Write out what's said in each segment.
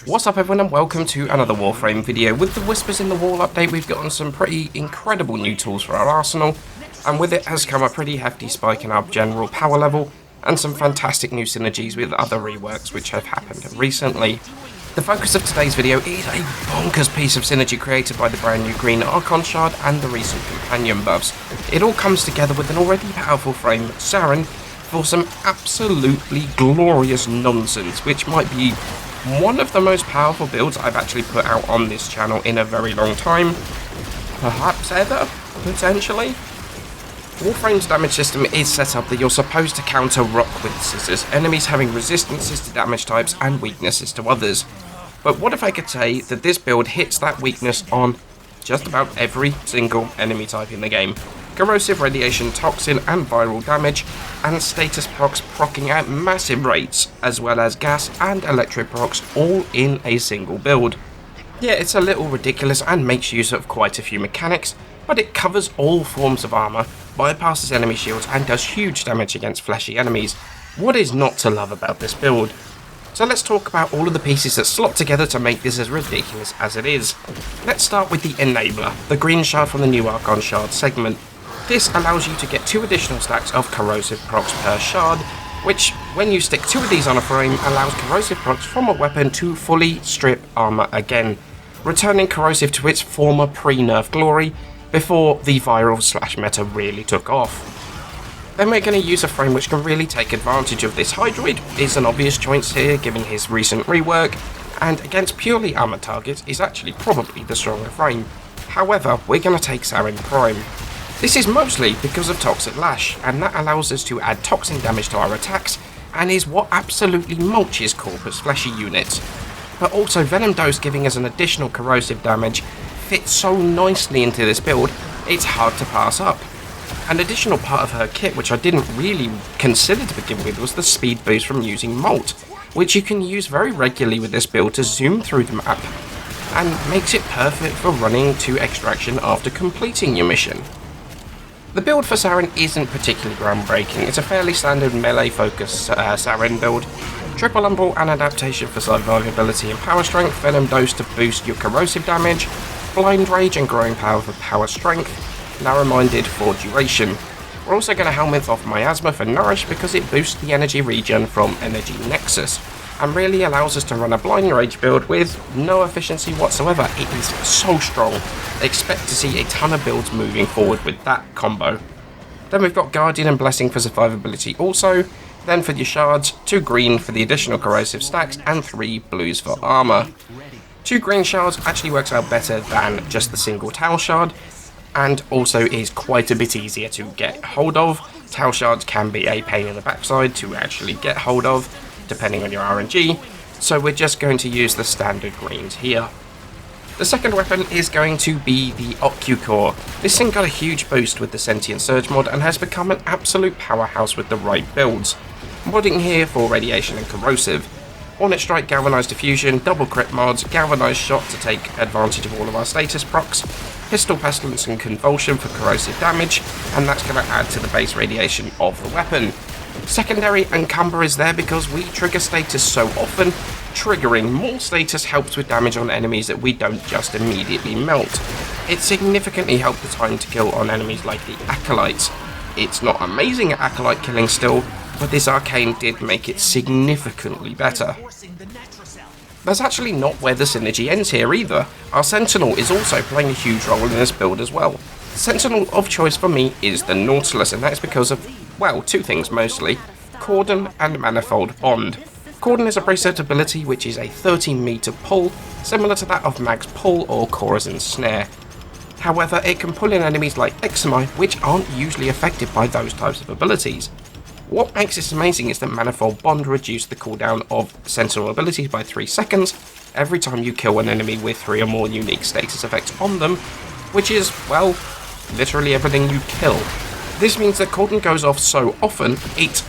What's up everyone and welcome to another Warframe video. With the Whispers in the Wall update we've gotten some pretty incredible new tools for our arsenal, and with it has come a pretty hefty spike in our general power level and some fantastic new synergies with other reworks which have happened recently. The focus of today's video is a bonkers piece of synergy created by the brand new green Archon shard and the recent companion buffs. It all comes together with an already powerful frame, Saryn, for some absolutely glorious nonsense, which might be one of the most powerful builds I've actually put out on this channel in a very long time. Perhaps ever, potentially. Warframe's damage system is set up that you're supposed to counter rock with scissors, enemies having resistances to damage types and weaknesses to others. But what if I could say that this build hits that weakness on just about every single enemy type in the game? Corrosive, radiation, toxin and viral damage, and status procs proccing at massive rates, as well as gas and electric procs all in a single build. Yeah, it's a little ridiculous and makes use of quite a few mechanics, but it covers all forms of armour, bypasses enemy shields and does huge damage against fleshy enemies. What is not to love about this build? So let's talk about all of the pieces that slot together to make this as ridiculous as it is. Let's start with the Enabler, the green shard from the new Archon shard segment. This allows you to get 2 additional stacks of corrosive procs per shard, which, when you stick 2 of these on a frame, allows corrosive procs from a weapon to fully strip armour again, returning corrosive to its former pre-nerf glory before the viral / meta really took off. Then we're going to use a frame which can really take advantage of this. Hydroid is an obvious choice here given his recent rework, and against purely armoured targets is actually probably the stronger frame. However, we're going to take Saryn Prime. This is mostly because of Toxic Lash, and that allows us to add toxin damage to our attacks, and is what absolutely mulches Corpus fleshy units. But also Venom Dose giving us an additional corrosive damage fits so nicely into this build, it's hard to pass up. An additional part of her kit which I didn't really consider to begin with was the speed boost from using Molt, which you can use very regularly with this build to zoom through the map, and makes it perfect for running to extraction after completing your mission. The build for Saryn isn't particularly groundbreaking. It's a fairly standard melee-focused Saryn build. Triple Umbral and Adaptation for survivability and power strength, Venom Dose to boost your corrosive damage, Blind Rage and Growing Power for power strength, Narrow-Minded for duration. We're also going to Helminth off Miasma for Nourish because it boosts the energy regen from Energy Nexus, and really allows us to run a Blind Rage build with no efficiency whatsoever. It is so strong. Expect to see a ton of builds moving forward with that combo. Then we've got Guardian and Blessing for survivability also. Then for your shards, 2 green for the additional corrosive stacks and 3 blues for armour. 2 green shards actually works out better than just the single Tau shard, and also is quite a bit easier to get hold of. Tau shards can be a pain in the backside to actually get hold of, depending on your RNG, so we're just going to use the standard greens here. The second weapon is going to be the Ucore. This thing got a huge boost with the Sentient Surge mod and has become an absolute powerhouse with the right builds. Modding here for radiation and corrosive. Hornet Strike, Galvanized Diffusion, double crit mods, Galvanized Shot to take advantage of all of our status procs, Pistol Pestilence and Convulsion for corrosive damage, and that's going to add to the base radiation of the weapon. Secondary Encumber is there because we trigger status so often. Triggering more status helps with damage on enemies that we don't just immediately melt. It significantly helped the time to kill on enemies like the Acolytes. It's not amazing at Acolyte killing still, but this arcane did make it significantly better. That's actually not where the synergy ends here either. Our Sentinel is also playing a huge role in this build as well. Sentinel of choice for me is the Nautilus, and that's because of, well, 2 things mostly: Cordon and Manifold Bond. Cordon is a preset ability which is a 30-meter pull, similar to that of Mag's Pull or Corazon's Snare. However, it can pull in enemies like Examite, which aren't usually affected by those types of abilities. What makes this amazing is that Manifold Bond reduces the cooldown of Sentinel abilities by 3 seconds every time you kill an enemy with 3 or more unique status effects on them, which is, well, literally everything you kill. This means that Cordon goes off so often, it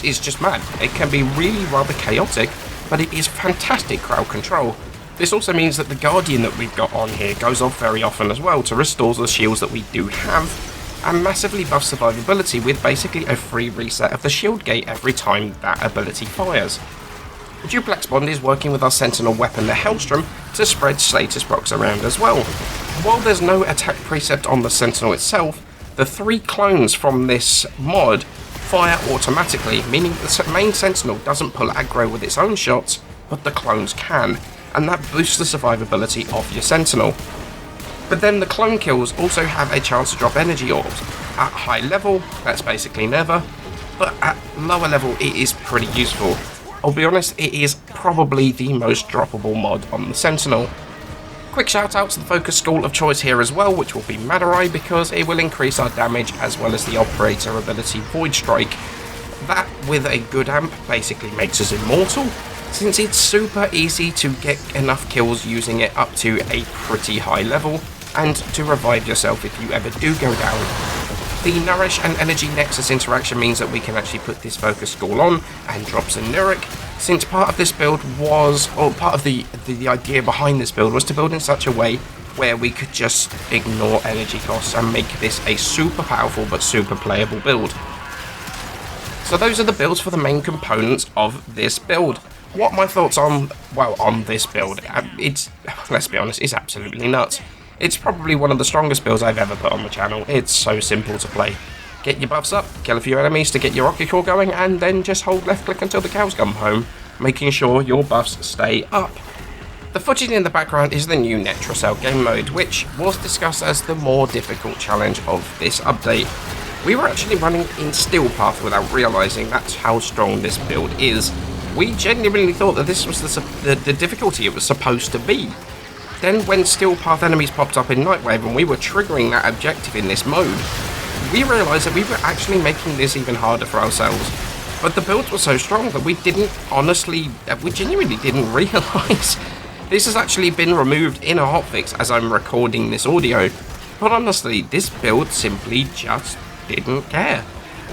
is just mad. It can be really rather chaotic, but it is fantastic crowd control. This also means that the Guardian that we've got on here goes off very often as well to restore the shields that we do have, and massively buffs survivability with basically a free reset of the shield gate every time that ability fires. Duplex Bond is working with our Sentinel weapon, the Hellstrom, to spread status blocks around as well. While there's no attack precept on the Sentinel itself, the 3 clones from this mod fire automatically, meaning the main Sentinel doesn't pull aggro with its own shots, but the clones can, and that boosts the survivability of your Sentinel. But then the clone kills also have a chance to drop energy orbs. At high level, that's basically never, but at lower level it is pretty useful. I'll be honest, it is probably the most droppable mod on the Sentinel. Quick shout out to the focus school of choice here as well, which will be Madarai, because it will increase our damage as well as the operator ability Void Strike. That, with a good amp, basically makes us immortal, since it's super easy to get enough kills using it up to a pretty high level, and to revive yourself if you ever do go down. The Nourish and Energy Nexus interaction means that we can actually put this focus school on and drop some Nuric, since part of this build was, or part of the idea behind this build was to build in such a way where we could just ignore energy costs and make this a super powerful but super playable build. So those are the builds for the main components of this build. What my thoughts on this build, let's be honest, it's absolutely nuts. It's probably one of the strongest builds I've ever put on the channel. It's so simple to play. Get your buffs up, kill a few enemies to get your Ucore going, and then just hold left click until the cows come home, making sure your buffs stay up. The footage in the background is the new Netracell game mode, which was discussed as the more difficult challenge of this update. We were actually running in Steel Path without realising that's how strong this build is. We genuinely thought that this was the difficulty it was supposed to be. Then when Steel Path enemies popped up in Nightwave and we were triggering that objective in this mode, we realised that we were actually making this even harder for ourselves. But the builds were so strong that we genuinely didn't realise. This has actually been removed in a hotfix as I'm recording this audio. But honestly, this build simply just didn't care.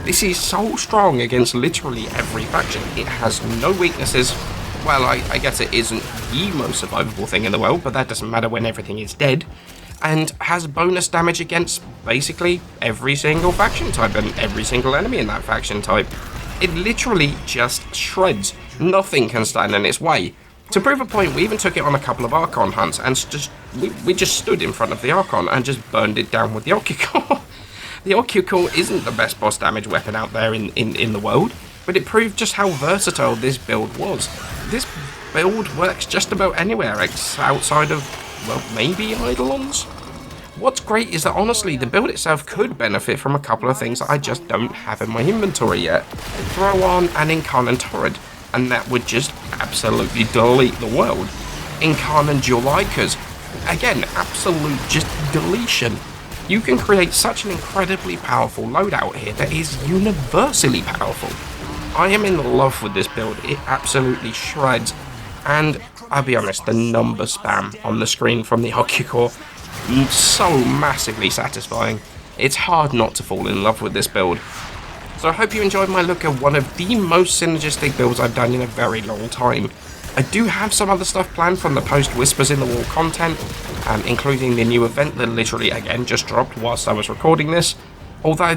This is so strong against literally every faction. It has no weaknesses. Well, I guess it isn't the most survivable thing in the world, but that doesn't matter when everything is dead. And has bonus damage against basically every single faction type and every single enemy in that faction type. It literally just shreds. Nothing can stand in its way. To prove a point, we even took it on a couple of Archon hunts and we just stood in front of the Archon and just burned it down with the Ucore. The Ucore isn't the best boss damage weapon out there in the world, but it proved just how versatile this build was. This build works just about anywhere outside of, well, maybe Eidolons? What's great is that honestly the build itself could benefit from a couple of things that I just don't have in my inventory yet. Throw on an Incarnate Torrid, and that would just absolutely delete the world. Incarnate Dualicas, again, absolute just deletion. You can create such an incredibly powerful loadout here that is universally powerful. I am in love with this build, it absolutely shreds, and I'll be honest, the number spam on the screen from the Ucore, so massively satisfying. It's hard not to fall in love with this build. So I hope you enjoyed my look at one of the most synergistic builds I've done in a very long time. I do have some other stuff planned from the post Whispers in the Wall content, including the new event that literally again just dropped whilst I was recording this. Although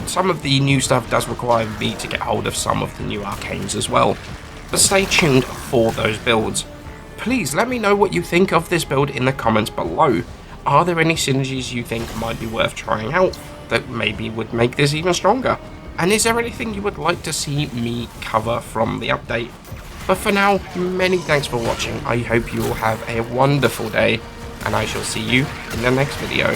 some of the new stuff does require me to get hold of some of the new arcanes as well. But stay tuned for those builds. Please let me know what you think of this build in the comments below. Are there any synergies you think might be worth trying out that maybe would make this even stronger? And is there anything you would like to see me cover from the update? But for now, many thanks for watching. I hope you all have a wonderful day, and I shall see you in the next video.